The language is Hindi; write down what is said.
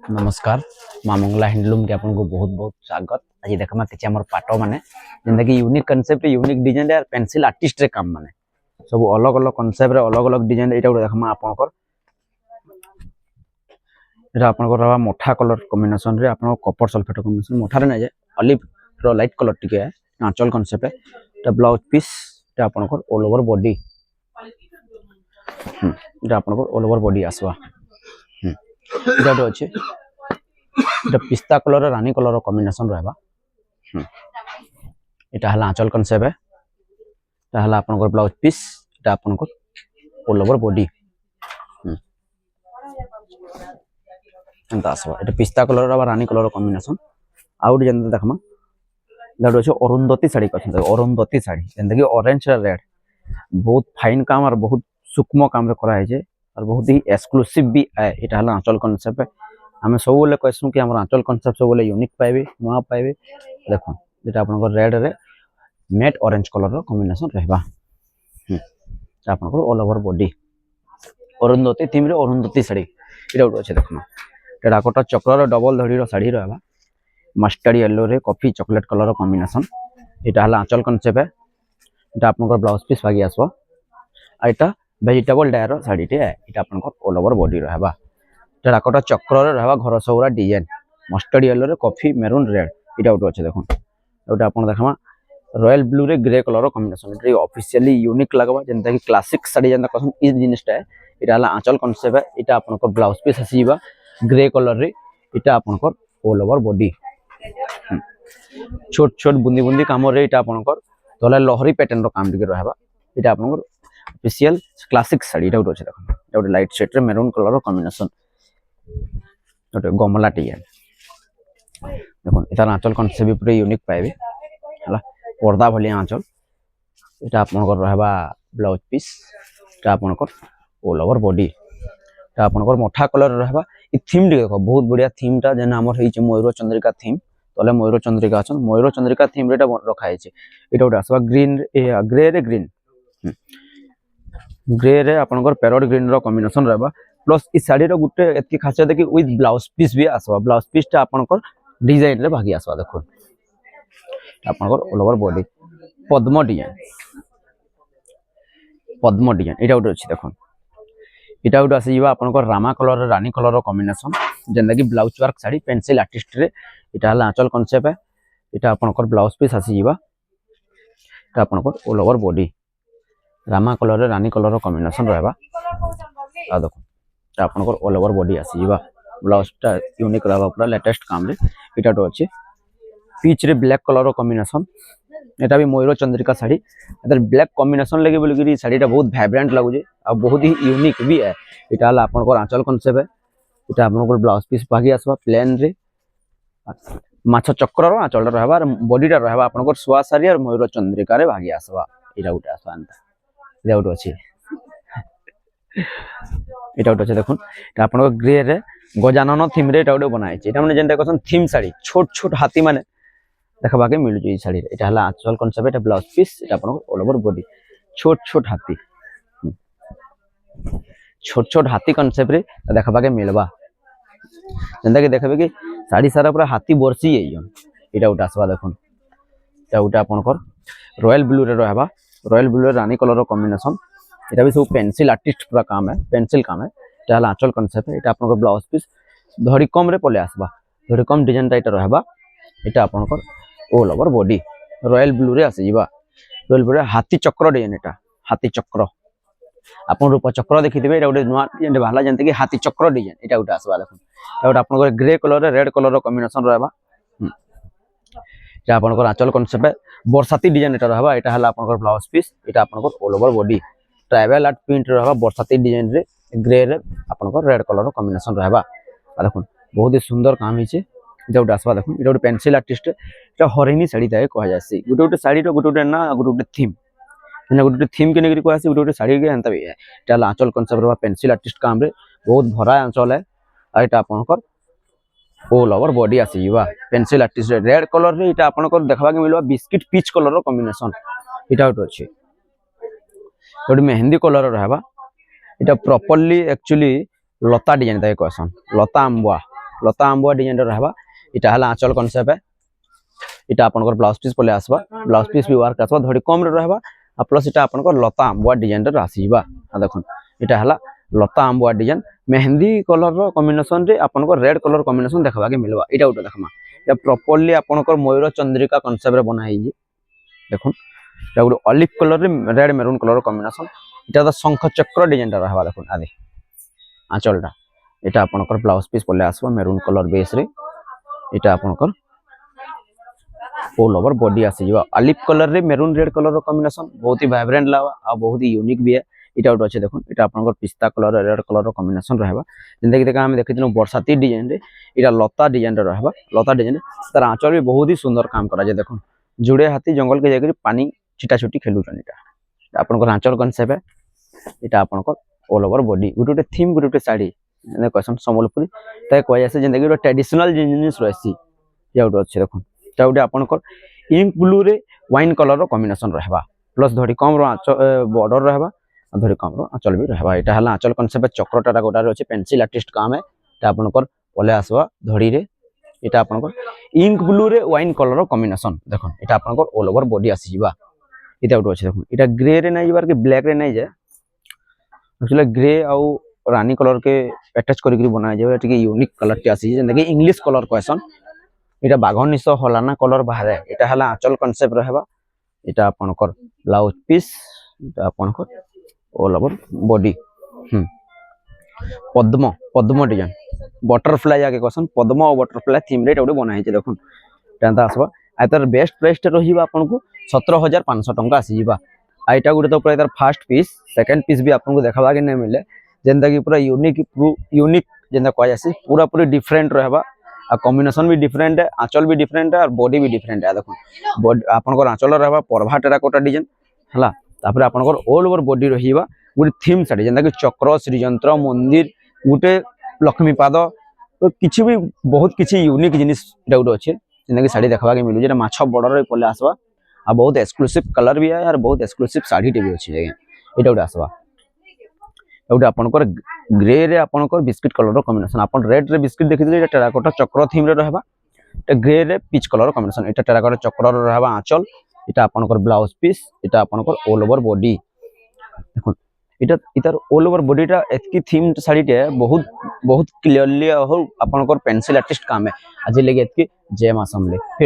नमस्कार माँ मंगला हैंडलूम के आपको बहुत बहुत स्वागत। आज देखमा कि हमर पाटो माने जेंदा कि यूनिक कांसेप्ट यूनिक डिजाइन रे पेंसिल आर्टिस्ट रे काम माने सब अलग अलग कांसेप्ट रे अलग अलग डिजाइन एटा देखमा आपनकर एटा आपनकर रहा मोठा कलर कॉम्बिनेशन रे आपन कॉपर सल्फेट कॉम्बिनेशन मोठा रे नै जे ऑलिव रो लाइट कलर टिके है आंचल कांसेप्ट एटा ब्लाउज पीस एटा आपनकर ऑल ओवर बॉडी एटा आपनकर ऑल ओवर बॉडी आसवा एटा अछि এটা পিস্তা কলর রানী কলর কম্বিনেশন রহবা এটা হলা আঁচল কনসেপ্ট এটা হলা আপনার ব্লাউজ পিস এটা আপনার অল ওভার বডি এন্তা আসবা এটা পিস্তা কলর আর রানী কলর কম্বিনেশন আউট যেন দেখমা এটা হচ্ছে অরুন্ধতী শাড়ি কথা অরুন্ধতী শাড়ি যেন কি অরেঞ্জ আর রেড বহুত ফাইন কাম আর বহুত সূক্ষ্ম কাম রে করা হয়েছে আর বহুত হি এক্সক্লুসিভ भी है এটা হলা আঁচল কনসেপ্ট आम सब कहूँ कि आंचल कनसेप्ट सब यूनिक पाइबे नुआ पाइबे देख ये आप रेड रे मेट ऑरेंज कलर कॉम्बिनेशन रहा आप all over body Arundhati theme रे अरुंधती शाड़ी ये गोटे अच्छे देखना ये गोटा चक्र डबल धड़ी शाड़ी रहा मस्टर्ड येलो रे कॉफी चॉकलेट कलर कॉम्बिनेशन यहाँ आंचल कनसेप्ट है ये आप ब्लाउज पीस भागी आसो यहाँ वेजिटेबल डायर शाड़ी टे ये आप ऑल ओवर बॉडी रहा डाकोटा चक्र रहा घर सबुरा डिजाइन मस्टर्ड येलो रे कॉफी मेरून रेड ये गोटे अच्छे देखो गोटे आप देखा रॉयल ब्लू रे ग्रे कलर कॉम्बिनेशन ये ऑफिशियली यूनिक लगवा जेनता कि क्लासिक साड़ी जेनता कहसन ई जिनिसटा है यहाँ आंचल कनसेप्ट है यहाँ आपनकर ब्लाउज पीस आसीबा ग्रे कलर रे यहाँ आपनकर ऑल ओवर बॉडी छोट छोट बुंदी बुंदी काम रे यहाँ आपनकर तले लहरी पैटर्न रो काम टिके रहबा यहाँ आपनकर ऑफिशियल क्लासिक साड़ी ये गोटे अच्छे देखो गोटे लाइट शेड रे मेरून कलर कॉम्बिनेशन गोटे गमला टी देखो इतार आंचल कनसेप्ट भी पूरा यूनिक पाइबे हला पर्दा भली आंचल एटा आपनकर रहबा ब्लाउज पीस एटा आपनकर ऑल ओवर बॉडी एटा आपनकर मोठा कलर रहबा ई थीम देखो बहुत बढ़िया थीम टा जेना हमर हेइ छै मयूर चंद्रिका थीम तले मयूर चंद्रिका अछन मयूर चंद्रिका थीम रेटा रखा है एटा गोटे आसबा ग्रीन ग्रे रे ग्रे रे आपनकर पैरोट ग्रीन रो कॉम्बिनेशन रहबा प्लस इस साड़ी रो गुटे एतकी खासियत है कि विथ ब्लाउज पीस भी आसबा ब्लाउज पीस टा आपनकर डिजाइन रे भागी आसबा देखो आपनकर ऑल ओवर बॉडी पद्म डिजाइन एटा गोटे अछि देखो एटा गोटे आसीबा आपनकर रामा कलर रानी कलर कॉम्बिनेशन जेंदा कि blouse work sari pencil artist रे एटा हला आंचल कांसेप्ट है एटा आपनकर ब्लाउज पीस आसीबा एटा आपनकर all over body Rama colour रे रानी कलर कॉम्बिनेशन रहबा आ देखो आपनकर ऑल ओवर बॉडी आसीबा ब्लाउज टा यूनिक रहबा पूरा लेटेस्ट काम रे एटा तो अछि पीच रे ब्लैक कलर कॉम्बिनेशन एटा भी मयूर चंद्रिका साड़ी एटा ब्लैक कॉम्बिनेशन लगे बोल कि साड़ी टा बहुत वाइब्रेंट लागु आ बहुत ही यूनिक भी है एटा हला आपनकर आंचल कांसेप्ट है एटा आपनकर ब्लाउज पीस भागी आसबा प्लेन रे माछ चक्र रो आंचल रहबा बॉडी टा रहबा आपनकर सुआ साड़ी और मयूर चंद्रिका रे भागी आसबा एटा उटा आसबा अंता एटा उटा अछि এটা গোটে আছে দেখুন এটা আপনার গ্রে রে গজানন থিম রে এটা গোটে বনাইছে এটা মানে যেটা कहसन থিম শাড়ি ছোট ছোট হাতি মানে দেখাবাকে মিলুছে এই শাড়ি এটা হলা আঁচল কনসেপ্ট এটা ব্লাউজ পিস এটা আপনার অল ওভার বডি ছোট ছোট হাতি কনসেপ্ট রে দেখাবাকে মিলবা যেটা কি দেখাবে কি শাড়ি সারা পুরা হাতি বর্ষি এইজন এটা গোটে আসবা দেখুন এটা গোটে আপনার রয়্যাল ব্লু রে रहबा रॉयल ब्लू रानी कलर कॉम्बिनेशन এটা भी सब पेंसिल आर्टिस्ट पूरा काम है पेंसिल काम है এটা হলা আঁচল কনসেপ্ট এটা আপনার ব্লাউজ পিস ধরি কম রে পলে আসবা ধরি কম ডিজাইন টা এটা रहबा এটা আপনার all over body royal blue रे आसीबा रॉयल ब्लू रे हाथी चक्र डिजाइन এটা हाथी चक्र आपन रूप चक्र देखिथिबे এটা गोटे नुआ डिजाइन बाहला जानते कि हाथी चक्र डिजाइन এটা गोटे आसबा देखो এটা गोटे आपन ग्रे कलर रे रेड कलर कॉम्बिनेशन रहबा এটা आपन आंचल कनसेप्ट बरसाती डिजाइन এটা रहबा এটা हला आपन ब्लाउज पीस এটা आपन all over body tribal art print रहबा बरसाती डिजाइन रे ग्रे रे आपन रेड कलर कॉम्बिनेशन रहबा देखो बहुत ही सुंदर काम हिचे এটা गोटे आसबा देखो এটা गोटे पेंसिल आर्टिस्ट এটা हरिणी साड़ी ताए कहा जासी गोटे गोटे साड़ी रो गोटे गोटे ना गोटे गोटे थीम जेना गोटे गोटे थीम के नेगरी को आसी गोटे गोटे साड़ी के एंता भी है এটা आंचल कनसेप्ट रहबा पेंसिल आर्टिस्ट काम रे बहुत भरा आंचल है आ এটা आपनकर ऑल ओवर बॉडी आसीबा पेंसिल आर्टिस्ट रेड कलर रे এটা आपनकर देखबा के मिलबा बिस्किट पीच कलर कॉम्बिनेशन এটা गोटे अछि गोटे मेहंदी कलर रहबा এটা प्रॉपर्ली एक्चुअली लता डिजाइन ताए कहसन लता अंबुआ लता आंबुआ डिजाइन रहबा इटा हला आंचल कॉन्सेप्ट है इटा आपनकर ब्लाउज पीस पले आसबा ब्लाउज पीस भी वर्क आसबा धड़ी कम रे रहबा आ प्लस इटा आपनकर लता आंबुआ डिजाइन रे आसीबा आ देखन इटा हला लता आंबुआ डिजाइन मेहंदी कलर रो कॉम्बिनेशन रे आपनकर रेड कलर कॉम्बिनेशन देखबा के मिलबा इटा उटा देखमा या प्रॉपर्ली आपनकर मयूर चंद्रिका कॉन्सेप्ट रे बना है देखन इटा गुड ऑलिव कलर रे रेड मेरून कलर कॉम्बिनेशन इटा द शंख चक्र डिजाइन रे रहबा देखन आदि आंचलटा इटा आपनकर ब्लाउज पीस पले आसबा मेरून कलर बेस रे इटा आपनकर ऑल ओवर बॉडी आसी जीवा ऑलिव कलर रे मेरून रेड कलर कॉम्बिनेशन बहुत ही वाइब्रेंट लावा आ बहुत ही यूनिक भी है इटा उठ अच्छे देखो इटा आपनकर पिस्ता कलर रेड कलर कॉम्बिनेशन रहबा जिंदा कि देखा हम देखिथिनु बरसाती डिजाइन रे इटा लता डिजाइन रे रहबा लता डिजाइन तार आंचल भी बहुत ही सुंदर काम करा जे देखो जुड़े हाथी जंगल के जाकर पानी छिटा छुटी खेलुचन इटा आपनकर आंचल कॉन्सेप्ट है इटा आपनकर ऑल ओवर बॉडी गुटे थीम गुटे साड़ी ने क्वेश्चन संबलपुरी ताय कोइ आसे जिंदा कि ट्रेडिशनल जिनिस रहसी या उठ अच्छे देखो ता उटे आपनकर इंक ब्लू रे वाइन कलर रो कॉम्बिनेशन रहबा प्लस धड़ी कम रो बॉर्डर रहबा धड़ी कम रो आंचल भी रहबा एटा हला आंचल कॉन्सेप्ट चक्रटा गोटा रे अछि पेंसिल आर्टिस्ट काम है ता आपनकर पले आसबा धड़ी रे एटा आपनकर इंक ब्लू रे वाइन कलर रो कॉम्बिनेशन देखो एटा आपनकर ऑल ओवर बॉडी आसी जिबा एटा उठ अछि देखो एटा ग्रे रे नै जिबार के ब्लैक रे नै जे एक्चुअली ग्रे आउ रानी कलर के अटैच करिकरी बनाय जे एटा के यूनिक कलर के आसी जे इंग्लिश कलर क्वेश्चन इटा बाघन निश हलाना कलर बाहर इटा हला आंचल कॉन्सेप्ट रहबा इटा आपनकर ब्लाउज पीस इटा आपनकर ऑल ओवर बॉडी पद्म पद्म डिजाइन बटरफ्लाई आके क्वेश्चन पद्म और बटरफ्लाई थीम रे उडे बना है देखुन तांता आसबा आ तार बेस्ट प्राइस टे रहिबा आपनको 17500 टंका आसी जिबा आ इटा गुडे तो पूरा तार फर्स्ट पीस सेकंड पीस भी आपनको देखाबा के नै मिले जेंदा कि पूरा यूनिक जेंदा कोइ आसी पूरा पूरी डिफरेंट रहबा आ कॉम्बिनेशन भी डिफरेंट है आंचल भी डिफरेंट है और बॉडी भी डिफरेंट है देखो आपनकर आंचल रहबा परभा टेराकोटा डिजाइन हला तापर आपनकर ऑल ओवर बॉडी रहिबा गुडी थीम साडी जेंदा कि चक्र श्रीयंत्र मंदिर गुटे लक्ष्मी पाद तो किछि भी बहुत किछि यूनिक जिनिस एटा गुड अछि जेंदा कि साडी देखबा के मिलु जेटा माछ बॉर्डर रे पले आसबा आ बहुत एक्सक्लूसिव कलर भी है और बहुत एक्सक्लूसिव साड़ी टे भी अछि एटा गुड आसबा एटा आपनकर ग्रे रे आपनकर बिस्किट कलर कॉम्बिनेशन अपन रेड रे बिस्किट देखिले एटा टेराकोटा चक्र थीम रे रहबा एटा ग्रे रे पीच कलर कॉम्बिनेशन एटा टेराकोटा चक्र रे रहबा आंचल एटा आपनकर ब्लाउज पीस एटा आपनकर ऑल ओवर बॉडी देखो एटा इतार ऑल ओवर बॉडीटा एतकी थीम साड़ी टे बहुत बहुत क्लियरली हो आपनकर पेंसिल आर्टिस्ट काम है आज लेगे एतकी जय मां समले।